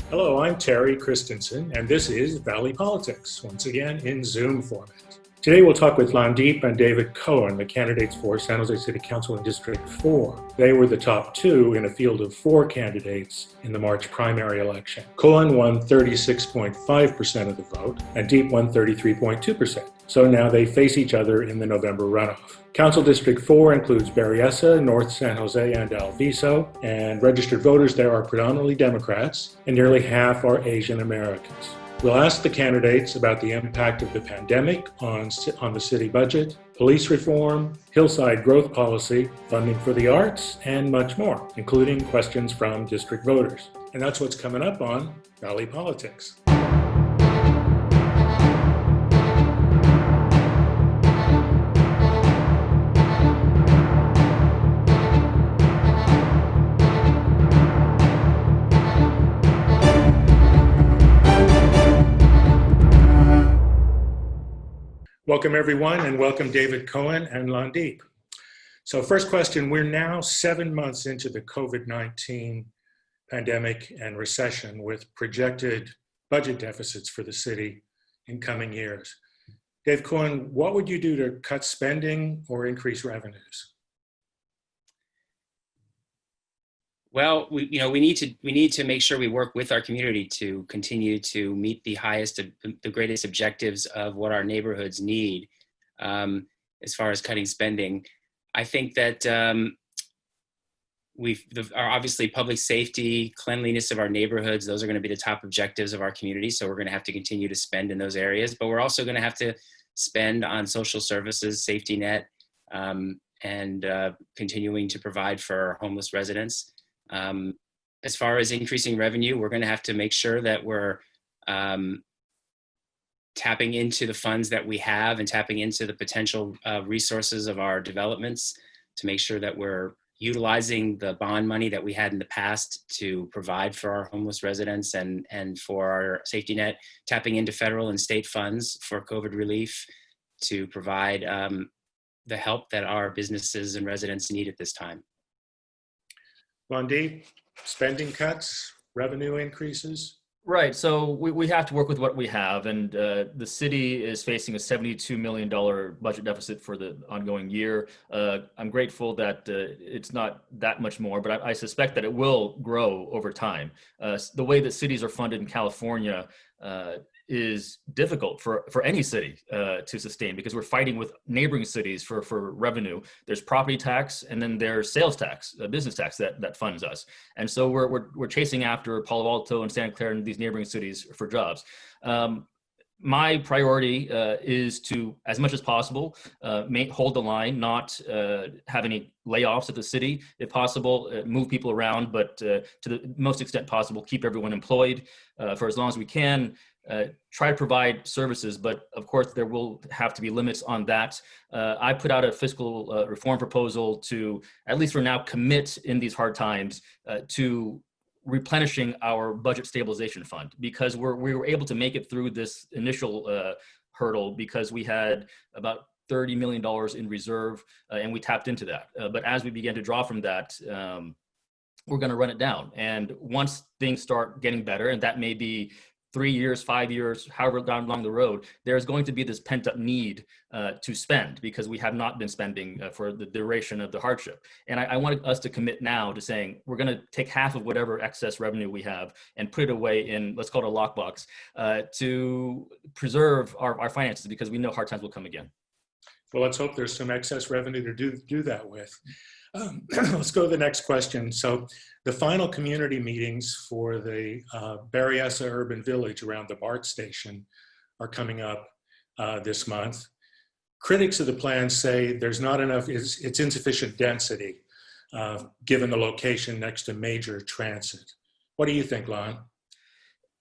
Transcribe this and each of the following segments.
Hello, I'm Terry Christensen, and this is Valley Politics, once again in Zoom format. Today we'll talk with Lan Diep and David Cohen, the candidates for San Jose City Council in District 4. They were the top two in a field of 4 candidates in the March primary election. Cohen won 36.5% of the vote, and Diep won 33.2%. So now they face each other in the November runoff. Council District 4 includes Berryessa, North San Jose, and Alviso, and registered voters there are predominantly Democrats, and nearly half are Asian Americans. We'll ask the candidates about the impact of the pandemic on the city budget, police reform, hillside growth policy, funding for the arts, and much more, including questions from district voters. And that's what's coming up on Valley Politics. Welcome, everyone, and welcome David Cohen and Lan Diep. So first question, we're now 7 months into the COVID-19 pandemic and recession with projected budget deficits for the city in coming years. Dave Cohen, what would you do to cut spending or increase revenues? Well, we need to make sure we work with our community to continue to meet the greatest objectives of what our neighborhoods need as far as cutting spending. I think that obviously public safety, cleanliness of our neighborhoods, those are going to be the top objectives of our community. So we're going to have to continue to spend in those areas, but we're also going to have to spend on social services, safety net, and continuing to provide for our homeless residents. As far as increasing revenue, we're going to have to make sure that we're tapping into the funds that we have and tapping into the potential resources of our developments to make sure that we're utilizing the bond money that we had in the past to provide for our homeless residents and for our safety net, tapping into federal and state funds for COVID relief to provide the help that our businesses and residents need at this time. Lan Diep, spending cuts, revenue increases? Right, so we have to work with what we have, and the city is facing a $72 million budget deficit for the ongoing year. I'm grateful that it's not that much more, but I suspect that it will grow over time. The way that cities are funded in California is difficult for any city to sustain, because we're fighting with neighboring cities for revenue. There's property tax, and then there's sales tax, business tax that funds us. And so we're chasing after Palo Alto and Santa Clara and these neighboring cities for jobs. My priority is to, as much as possible, hold the line, not have any layoffs at the city. If possible, move people around, but to the most extent possible, keep everyone employed for as long as we can. Try to provide services, but of course there will have to be limits on that. I put out a fiscal reform proposal to, at least for now, commit in these hard times to replenishing our budget stabilization fund, because we were able to make it through this initial hurdle because we had about $30 million in reserve and we tapped into that. But as we began to draw from that, we're going to run it down. And once things start getting better, and that may be 3 years, 5 years, however down along the road, there's going to be this pent up need to spend, because we have not been spending for the duration of the hardship. And I wanted us to commit now to saying, we're going to take half of whatever excess revenue we have and put it away in, let's call it a lockbox, to preserve our finances, because we know hard times will come again. Well, let's hope there's some excess revenue to do that with. Let's go to the next question. So the final community meetings for the Berryessa Urban Village around the BART station are coming up this month. Critics of the plan say there's not enough, it's insufficient density given the location next to major transit. What do you think, Lan?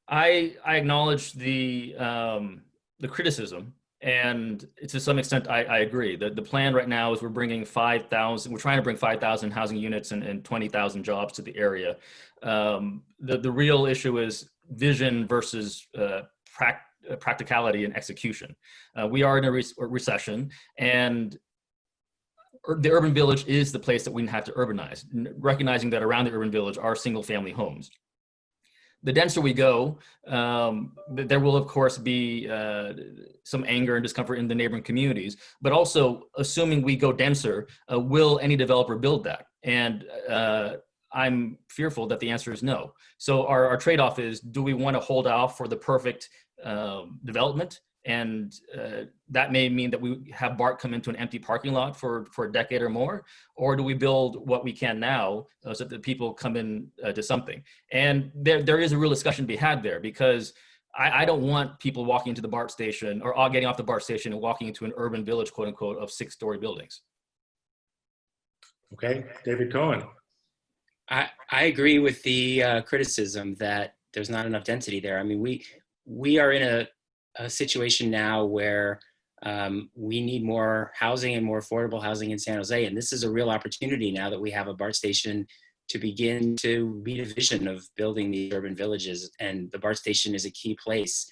I acknowledge the criticism. And to some extent, I agree. The plan right now is we're trying to bring 5,000 housing units and 20,000 jobs to the area. The real issue is vision versus practicality and execution. We are in a recession, and the urban village is the place that we have to urbanize, recognizing that around the urban village are single family homes. the denser we go, there will of course be some anger and discomfort in the neighboring communities. But also, assuming we go denser, will any developer build that? And I'm fearful that the answer is no. So our trade-off is: do we want to hold out for the perfect development? And that may mean that we have BART come into an empty parking lot for a decade or more, or do we build what we can now so that people come in to something? And there is a real discussion to be had there, because I don't want people walking into the BART station or getting off the BART station and walking into an urban village, quote unquote, of 6-story buildings. Okay, David Cohen. I agree with the criticism that there's not enough density there. I mean, we are in a situation now where we need more housing and more affordable housing in San Jose. And this is a real opportunity now that we have a BART station to begin to meet a vision of building these urban villages. And the BART station is a key place,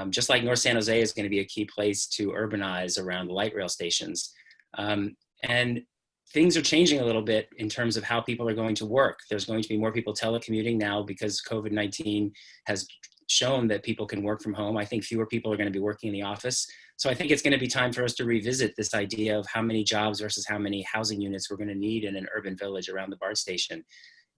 just like North San Jose is going to be a key place to urbanize around the light rail stations. And things are changing a little bit in terms of how people are going to work. There's going to be more people telecommuting now because COVID-19 has shown that people can work from home. I think fewer people are going to be working in the office. So I think it's going to be time for us to revisit this idea of how many jobs versus how many housing units we're going to need in an urban village around the BART station.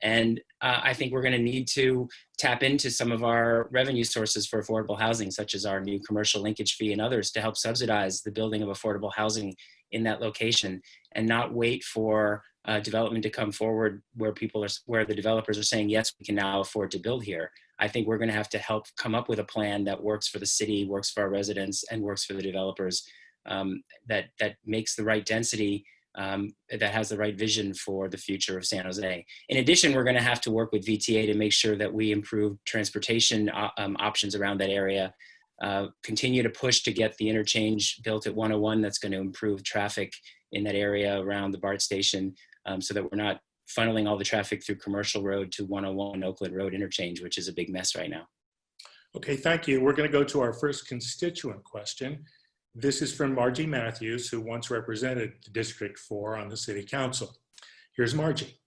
And I think we're going to need to tap into some of our revenue sources for affordable housing, such as our new commercial linkage fee and others, to help subsidize the building of affordable housing in that location, and not wait for development to come forward where the developers are saying, yes, we can now afford to build here. I think we're going to have to help come up with a plan that works for the city, works for our residents, and works for the developers, that makes the right density, that has the right vision for the future of San Jose. In addition, we're going to have to work with VTA to make sure that we improve transportation options around that area, continue to push to get the interchange built at 101 that's going to improve traffic in that area around the BART station, so that we're not funneling all the traffic through Commercial Road to 101 Oakland Road interchange, which is a big mess right now. Okay, thank you. We're going to go to our first constituent question. This is from Margie Matthews, who once represented District 4 on the City Council. Here's Margie.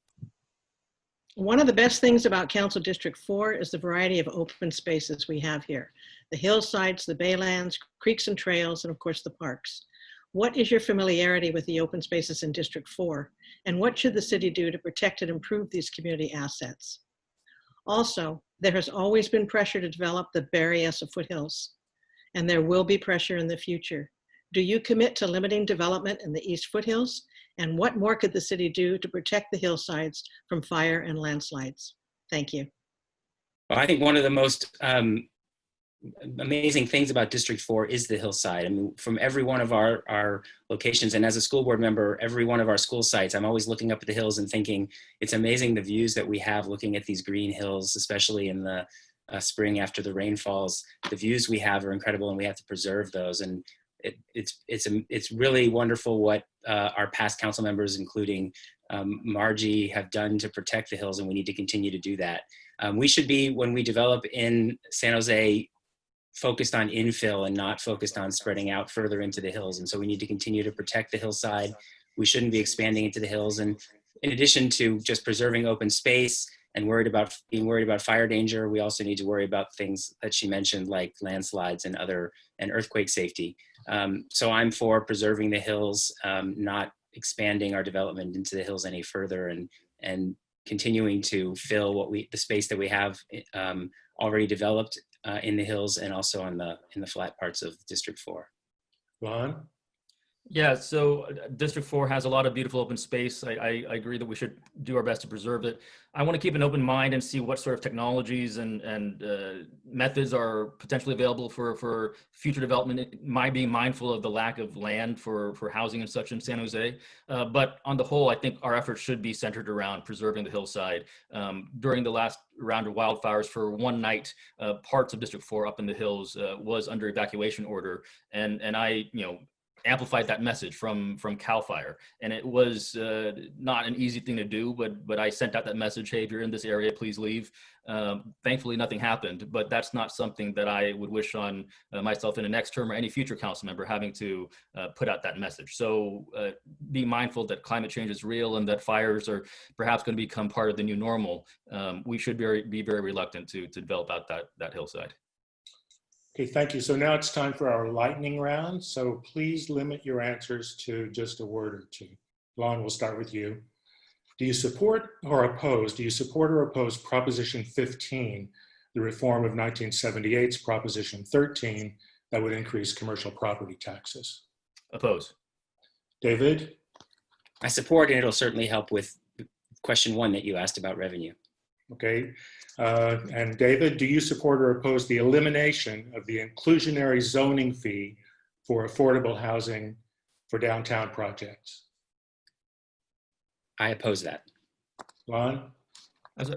One of the best things about Council District 4 is the variety of open spaces we have here. The hillsides, the baylands, creeks and trails, and of course the parks. What is your familiarity with the open spaces in District 4? And what should the city do to protect and improve these community assets? Also, there has always been pressure to develop the Berryessa foothills, and there will be pressure in the future. Do you commit to limiting development in the East foothills? And what more could the city do to protect the hillsides from fire and landslides? Thank you. Well, I think one of the most amazing things about District 4 is the hillside. I mean, from every one of our locations, and as a school board member, every one of our school sites, I'm always looking up at the hills and thinking, it's amazing the views that we have looking at these green hills, especially in the spring after the rain falls. The views we have are incredible, and we have to preserve those. And it's really wonderful what our past council members, including Margie, have done to protect the hills, and we need to continue to do that. We should be, when we develop in San Jose, focused on infill and not focused on spreading out further into the hills. And so we need to continue to protect the hillside. We shouldn't be expanding into the hills. And in addition to just preserving open space and being worried about fire danger, we also need to worry about things that she mentioned, like landslides and earthquake safety. So I'm for preserving the hills, not expanding our development into the hills any further, and continuing to fill the space that we have already developed in the hills, and also in the flat parts of District 4. Lan? Yeah, so District 4 has a lot of beautiful open space. I agree that we should do our best to preserve it. I want to keep an open mind and see what sort of technologies and methods are potentially available for future development, being mindful of the lack of land for housing and such in San Jose. But on the whole, I think our efforts should be centered around preserving the hillside. During the last round of wildfires, for one night, parts of District 4 up in the hills was under evacuation order. And I, amplified that message from CAL FIRE. And it was not an easy thing to do, but I sent out that message, hey, if you're in this area, please leave. Thankfully, nothing happened, but that's not something that I would wish on myself in the next term or any future council member having to put out that message. So be mindful that climate change is real and that fires are perhaps going to become part of the new normal. We should be very reluctant to develop out that hillside. Okay, thank you. So now it's time for our lightning round. So please limit your answers to just a word or two. Lan, we'll start with you. Do you support or oppose Proposition 15, the reform of 1978's Proposition 13 that would increase commercial property taxes? Oppose. David? I support, and it'll certainly help with question 1 that you asked about revenue. Okay. And David, do you support or oppose the elimination of the inclusionary zoning fee for affordable housing for downtown projects? I oppose that. Lan?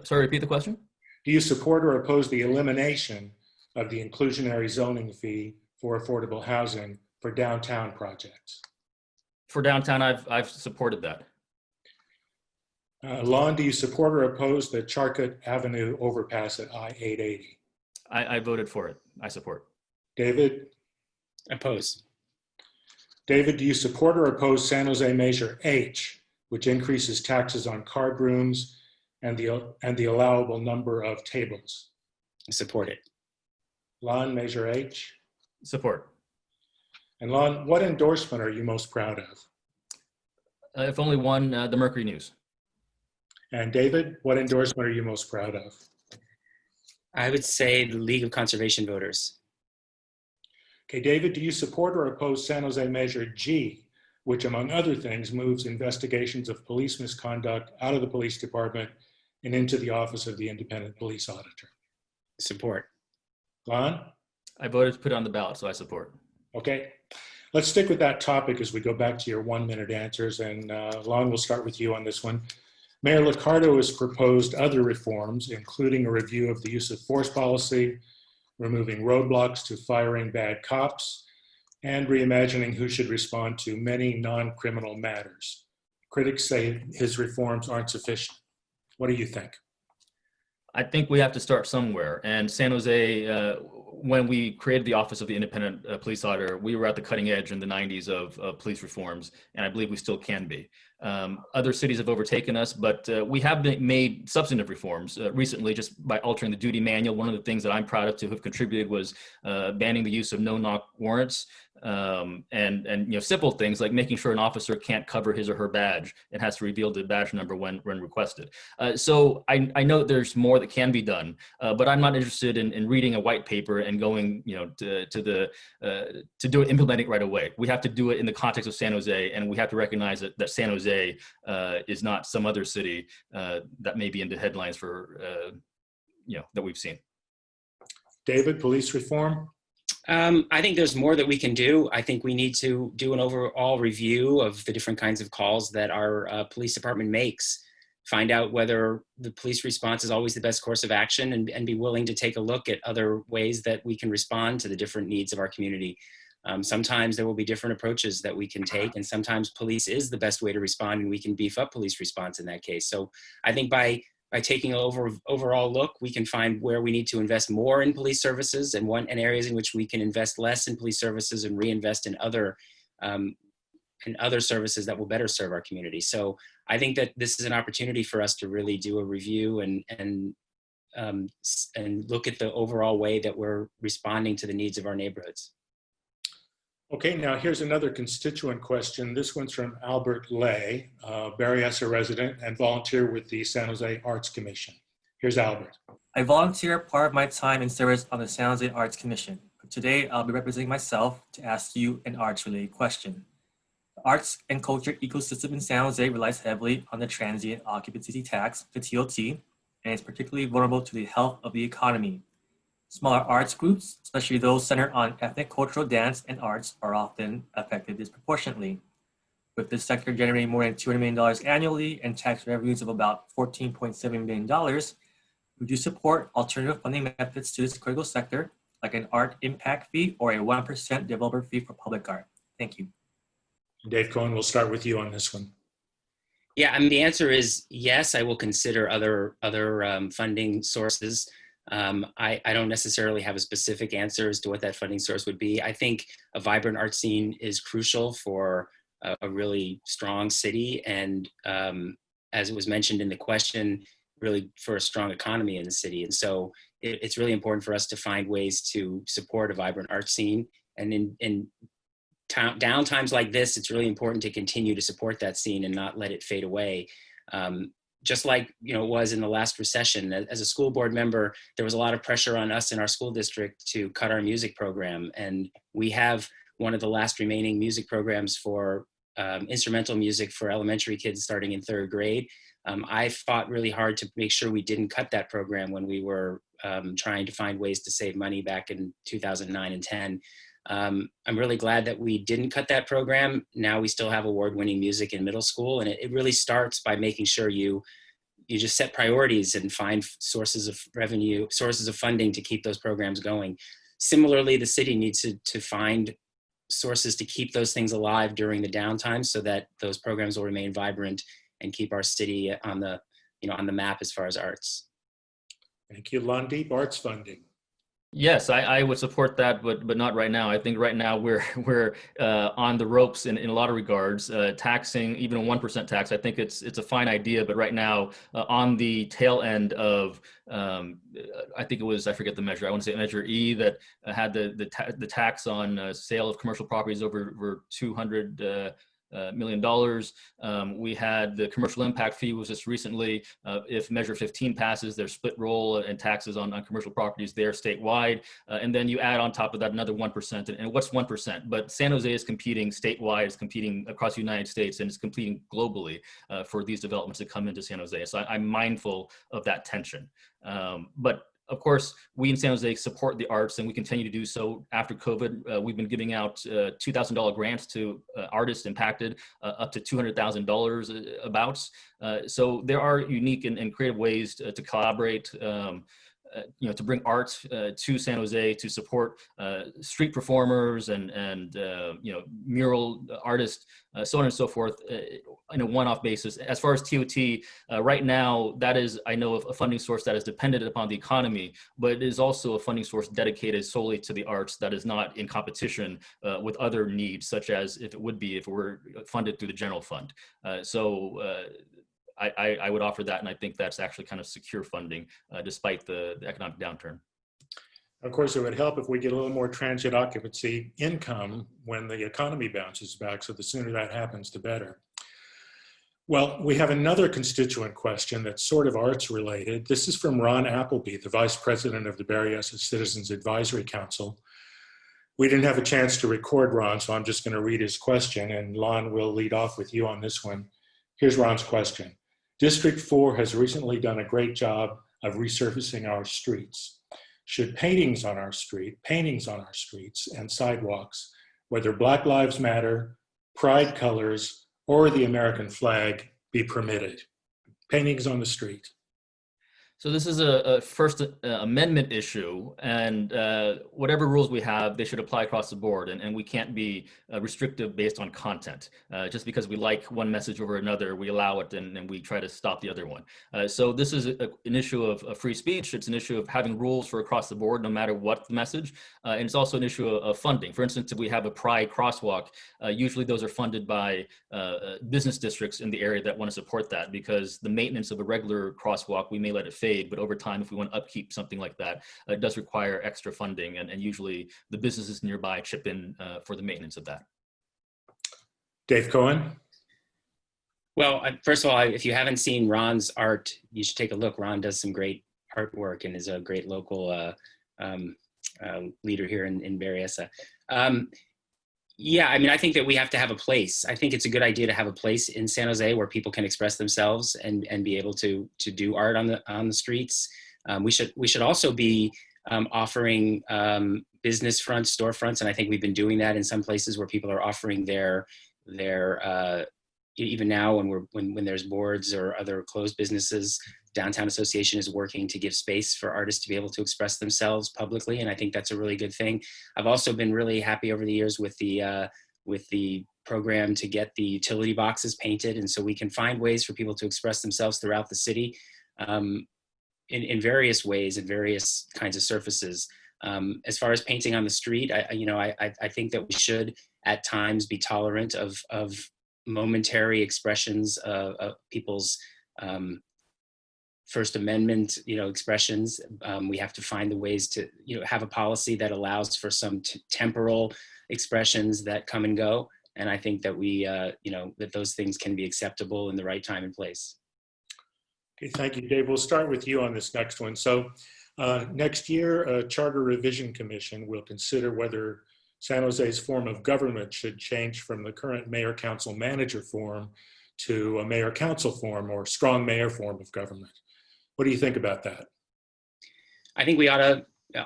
Sorry, repeat the question. Do you support or oppose the elimination of the inclusionary zoning fee for affordable housing for downtown projects? For downtown, I've supported that. Lan, do you support or oppose the Charcot Avenue overpass at I-880? I voted for it. I support. David? Oppose. David, do you support or oppose San Jose Measure H, which increases taxes on card rooms and the allowable number of tables? Support it. Lan, Measure H? Support. And Lan, what endorsement are you most proud of? If only one, the Mercury News. And David, what endorsement are you most proud of? I would say the League of Conservation Voters. Okay, David, do you support or oppose San Jose Measure G, which among other things moves investigations of police misconduct out of the police department and into the office of the independent police auditor? Support. Lan? I voted to put it on the ballot, so I support. Okay, let's stick with that topic as we go back to your 1-minute answers. And Lan, we'll start with you on this one. Mayor Liccardo has proposed other reforms, including a review of the use of force policy, removing roadblocks to firing bad cops, and reimagining who should respond to many non-criminal matters. Critics say his reforms aren't sufficient. What do you think? I think we have to start somewhere. And San Jose, when we created the Office of the Independent Police Auditor, we were at the cutting edge in the 90s of police reforms, and I believe we still can be. Other cities have overtaken us, but we have made substantive reforms recently just by altering the duty manual. One of the things that I'm proud of to have contributed was banning the use of no-knock warrants. And simple things like making sure an officer can't cover his or her badge and has to reveal the badge number when requested. So I know that there's more that can be done, but I'm not interested in reading a white paper and going to do it, implementing it right away. We have to do it in the context of San Jose, and we have to recognize that San Jose is not some other city that may be in the headlines for that we've seen. David, police reform? I think there's more that we can do. I think we need to do an overall review of the different kinds of calls that our police department makes, find out whether the police response is always the best course of action, and be willing to take a look at other ways that we can respond to the different needs of our community. Sometimes there will be different approaches that we can take, and sometimes police is the best way to respond, and we can beef up police response in that case. So I think by taking an overall look, we can find where we need to invest more in police services and areas in which we can invest less in police services and reinvest in other services that will better serve our community. So I think that this is an opportunity for us to really do a review and look at the overall way that we're responding to the needs of our neighborhoods. Okay, now here's another constituent question. This one's from Albert Lay, Berryessa resident and volunteer with the San Jose Arts Commission. Here's Albert. I volunteer part of my time in service on the San Jose Arts Commission. But today, I'll be representing myself to ask you an arts-related question. The arts and culture ecosystem in San Jose relies heavily on the transient occupancy tax, the TOT, and is particularly vulnerable to the health of the economy. Smaller arts groups, especially those centered on ethnic, cultural, dance, and arts, are often affected disproportionately. With this sector generating more than $200 million annually and tax revenues of about $14.7 million, would you support alternative funding methods to this critical sector, like an art impact fee or a 1% developer fee for public art? Thank you. Dave Cohen, we'll start with you on this one. Yeah, I mean, the answer is yes, I will consider other funding sources. I don't necessarily have a specific answer as to what that funding source would be. I think a vibrant art scene is crucial for a really strong city. And as it was mentioned in the question, really for a strong economy in the city. And so it's really important for us to find ways to support a vibrant art scene. And in down times like this, it's really important to continue to support that scene and not let it fade away. Just like it was in the last recession. As a school board member, there was a lot of pressure on us in our school district to cut our music program. And we have one of the last remaining music programs for instrumental music for elementary kids starting in 3rd grade. I fought really hard to make sure we didn't cut that program when we were trying to find ways to save money back in 2009 and 10. I'm really glad that we didn't cut that program. Now we still have award-winning music in middle school, and it really starts by making sure you just set priorities and find sources of revenue, sources of funding to keep those programs going. Similarly, the city needs to find sources to keep those things alive during the downtime so that those programs will remain vibrant and keep our city on the map as far as arts. Thank you. Lan Diep, arts funding. Yes, I would support that, but not right now. I think right now we're on the ropes in a lot of regards. Taxing even a 1% tax, I think it's a fine idea, but right now on the tail end of I think it was, I forget the measure. I want to say Measure E that had the tax on sale of commercial properties over $200 million. We had the commercial impact fee was just recently, if Measure 15 passes, there's split roll and taxes on commercial properties there statewide. And then you add on top of that another 1%. And what's 1%? But San Jose is competing statewide, is competing across the United States, and is competing globally for these developments that come into San Jose. So I'm mindful of that tension. But of course, we in San Jose support the arts, and we continue to do so after COVID. We've been giving out $2,000 grants to artists impacted, up to $200,000 abouts. So there are unique and creative ways to collaborate, to bring art to San Jose, to support street performers and mural artists, so on and so forth, in a one-off basis. As far as TOT, right now, that is, I know, of a funding source that is dependent upon the economy, but it is also a funding source dedicated solely to the arts that is not in competition with other needs, such as if it were funded through the general fund. I would offer that, and I think that's actually kind of secure funding despite the economic downturn. Of course, it would help if we get a little more transient occupancy income when the economy bounces back, so the sooner that happens, the better. Well, we have another constituent question that's sort of arts related. This is from Ron Appleby, the Vice President of the Berryessa Citizens Advisory Council. We didn't have a chance to record Ron, so I'm just going to read his question, and Lon will lead off with you on this one. Here's Ron's question. District 4 has recently done a great job of resurfacing our streets. Should paintings on our streets and sidewalks, whether Black Lives Matter, Pride colors, or the American flag, be permitted? Paintings on the street. So this is a First Amendment issue, and whatever rules we have, they should apply across the board, and we can't be restrictive based on content. Just because we like one message over another, we allow it, and we try to stop the other one. So this is an issue of free speech. It's an issue of having rules for across the board, no matter what the message. And it's also an issue of funding. For instance, if we have a Pride crosswalk, usually those are funded by business districts in the area that want to support that, because the maintenance of a regular crosswalk, we may let it fade, but over time, if we want to upkeep something like that, it does require extra funding, and usually the businesses nearby chip in for the maintenance of that. Dave Cohen? Well, first of all, if you haven't seen Ron's art, you should take a look. Ron does some great artwork and is a great local leader here in Berryessa. Yeah, I mean, I think that we have to have a place. I think it's a good idea to have a place in San Jose where people can express themselves and be able to do art on the streets. We should also be offering business fronts, storefronts, and I think we've been doing that in some places where people are offering their even now when there's boards or other closed businesses. Downtown Association is working to give space for artists to be able to express themselves publicly, and I think that's a really good thing. I've also been really happy over the years with the program to get the utility boxes painted. And so we can find ways for people to express themselves throughout the city in various ways and various kinds of surfaces. As far as painting on the street, I think that we should at times be tolerant of momentary expressions of people's First Amendment, expressions. We have to find the ways to, have a policy that allows for some temporal expressions that come and go. And I think that that those things can be acceptable in the right time and place. Okay, thank you, Dave. We'll start with you on this next one. So next year, a Charter Revision Commission will consider whether San Jose's form of government should change from the current mayor-council-manager form to a mayor-council form or strong mayor form of government. What do you think about that? I think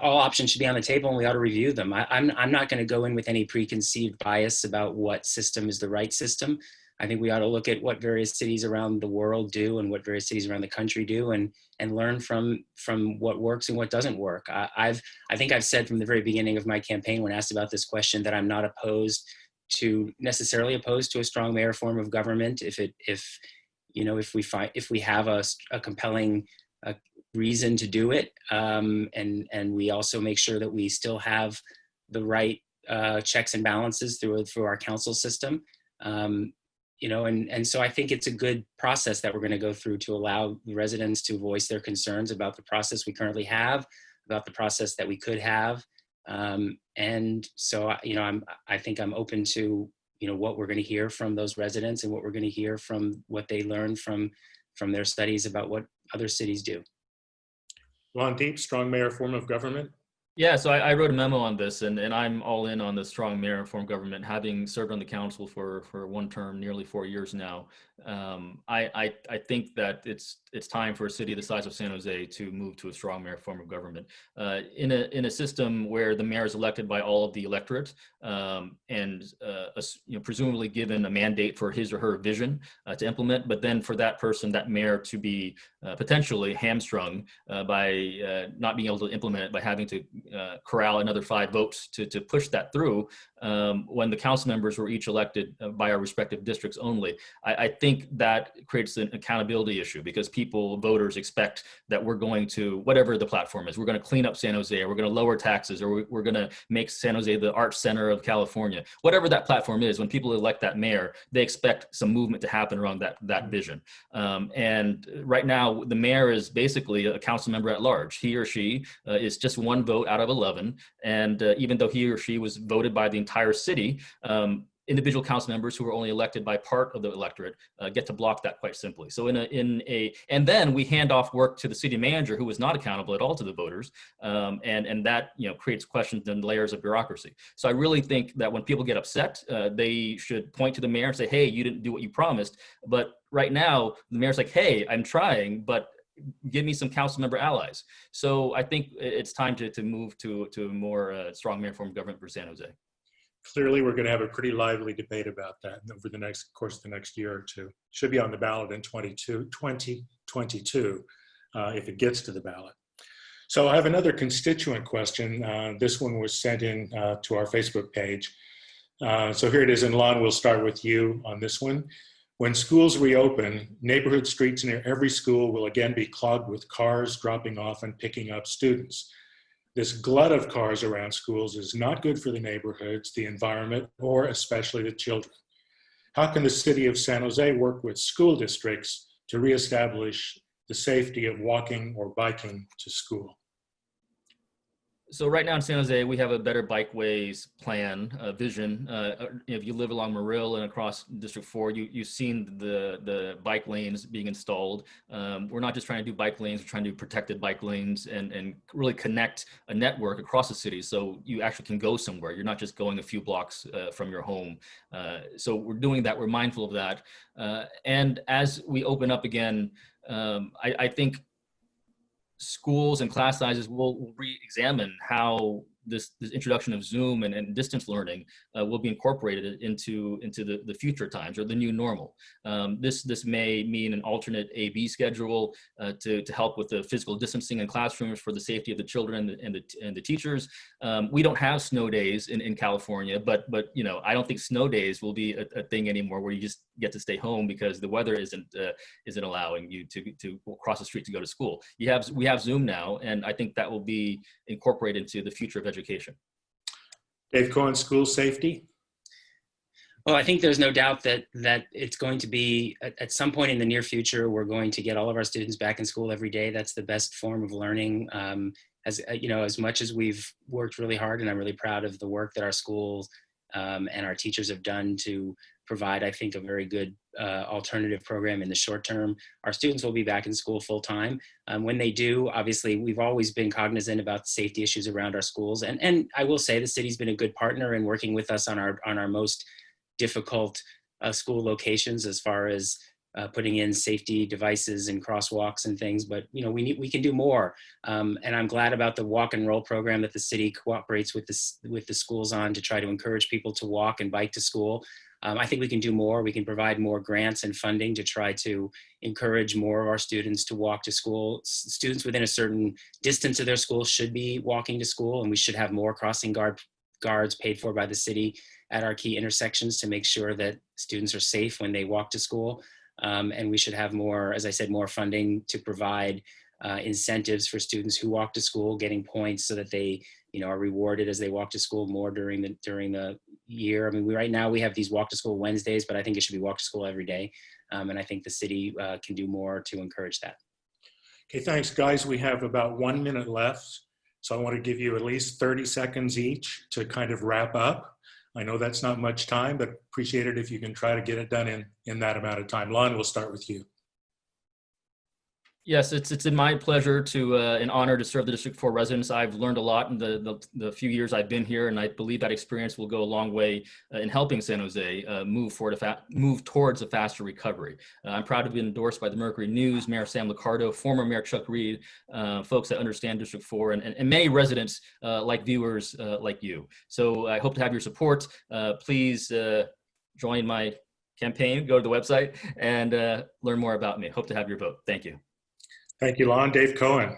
all options should be on the table and we ought to review them. I'm not going to go in with any preconceived bias about what system is the right system. I think we ought to look at what various cities around the world do and what various cities around the country do and learn from what works and what doesn't work. I think I've said from the very beginning of my campaign when asked about this question that I'm not necessarily opposed to a strong mayor form of government if we have a compelling reason to do it, and we also make sure that we still have the right checks and balances through our council system. And so I think it's a good process that we're going to go through to allow residents to voice their concerns about the process we currently have, about the process that we could have. And so, I think I'm open to, what we're going to hear from those residents and what we're going to hear from what they learn from their studies about what other cities do. Lan Diep, strong mayor form of government. Yeah, so I wrote a memo on this, and I'm all in on the strong mayor form of government, having served on the council for one term, nearly 4 years now. I think that it's time for a city the size of San Jose to move to a strong mayor form of government. In a system where the mayor is elected by all of the electorate, and presumably given a mandate for his or her vision to implement, but then for that person, that mayor, to be potentially hamstrung by not being able to implement it, by having to corral another 5 votes to push that through, when the council members were each elected by our respective districts only. I think that creates an accountability issue, because voters expect that we're going to, whatever the platform is, we're going to clean up San Jose, or we're going to lower taxes, or we're going to make San Jose the arts center of California. Whatever that platform is, when people elect that mayor, they expect some movement to happen around that vision. And right now, the mayor is basically a council member at large. He or she is just 1 vote out of 11. And even though he or she was voted by the entire city, individual council members who are only elected by part of the electorate get to block that quite simply. So and then we hand off work to the city manager, who is not accountable at all to the voters, and that creates questions and layers of bureaucracy. So I really think that when people get upset, they should point to the mayor and say, "Hey, you didn't do what you promised." But right now, the mayor's like, "Hey, I'm trying, but give me some council member allies." So I think it's time to move to a more strong mayor form of government for San Jose. Clearly, we're going to have a pretty lively debate about that over the course of the next year or two. Should be on the ballot in 2022 if it gets to the ballot. So I have another constituent question. This one was sent in to our Facebook page. So here it is, and Lan, we'll start with you on this one. When schools reopen, neighborhood streets near every school will again be clogged with cars dropping off and picking up students. This glut of cars around schools is not good for the neighborhoods, the environment, or especially the children. How can the city of San Jose work with school districts to reestablish the safety of walking or biking to school? So right now in San Jose, we have a better bikeways plan, vision. If you live along Morill and across District 4, you've seen the bike lanes being installed. We're not just trying to do bike lanes, we're trying to do protected bike lanes and really connect a network across the city so you actually can go somewhere. You're not just going a few blocks from your home. So we're doing that, we're mindful of that. And as we open up again, I think schools and class sizes will re-examine how this introduction of Zoom and distance learning will be incorporated into the future times, or the new normal. This may mean an alternate A/B schedule to help with the physical distancing in classrooms for the safety of the children and the teachers. We don't have snow days in California, but I don't think snow days will be a thing anymore, where you just get to stay home because the weather isn't allowing you to cross the street to go to school. We have Zoom now, and I think that will be incorporated into the future of education. Dave Cohen, school safety. Well, I think there's no doubt that it's going to be, at some point in the near future, we're going to get all of our students back in school every day. That's the best form of learning. As much as we've worked really hard, and I'm really proud of the work that our schools and our teachers have done to provide, I think, a very good alternative program in the short term. Our students will be back in school full time. When they do, obviously, we've always been cognizant about safety issues around our schools. And I will say the city's been a good partner in working with us on our most difficult school locations, as far as putting in safety devices and crosswalks and things, but we can do more. And I'm glad about the walk and roll program that the city cooperates with the schools on, to try to encourage people to walk and bike to school. I think we can do more. We can provide more grants and funding to try to encourage more of our students to walk to school. Students within a certain distance of their school should be walking to school, and we should have more crossing guards paid for by the city at our key intersections to make sure that students are safe when they walk to school. And we should have more, as I said, more funding to provide incentives for students who walk to school, getting points so that they are rewarded as they walk to school more during the year. I mean, right now we have these walk to school Wednesdays, but I think it should be walk to school every day. And I think the city can do more to encourage that. Okay, thanks, guys. We have about 1 minute left. So I want to give you at least 30 seconds each to kind of wrap up. I know that's not much time, but appreciate it if you can try to get it done in that amount of time. Lan, we'll start with you. Yes, it's in my pleasure an honor to serve the District 4 residents. I've learned a lot in the few years I've been here, and I believe that experience will go a long way in helping San Jose move towards a faster recovery. I'm proud to be endorsed by the Mercury News, Mayor Sam Liccardo, former Mayor Chuck Reed, folks that understand District 4, and many residents like viewers like you. So I hope to have your support. Please join my campaign, go to the website, and learn more about me. Hope to have your vote. Thank you. Thank you, Lan. Dave Cohen.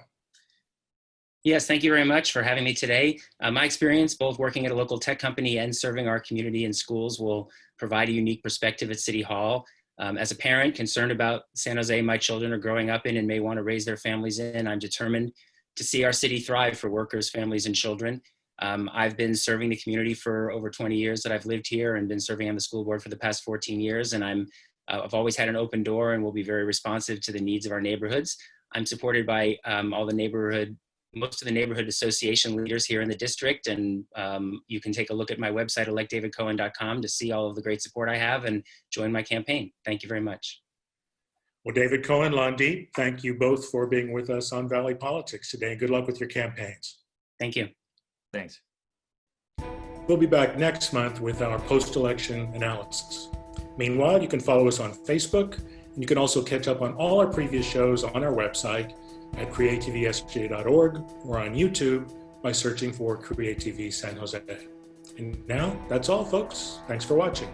Yes, thank you very much for having me today. My experience, both working at a local tech company and serving our community and schools, will provide a unique perspective at City Hall. As a parent concerned about San Jose my children are growing up in and may want to raise their families in, I'm determined to see our city thrive for workers, families, and children. I've been serving the community for over 20 years that I've lived here, and been serving on the school board for the past 14 years. And I've always had an open door and will be very responsive to the needs of our neighborhoods. I'm supported by most of the neighborhood association leaders here in the district. And you can take a look at my website, electdavidcohen.com, to see all of the great support I have and join my campaign. Thank you very much. Well, David Cohen, Lan Diep, thank you both for being with us on Valley Politics today. Good luck with your campaigns. Thank you. Thanks. We'll be back next month with our post-election analysis. Meanwhile, you can follow us on Facebook, and you can also catch up on all our previous shows on our website at creatvsj.org, or on YouTube by searching for CreaTV San Jose. And now, that's all, folks. Thanks for watching.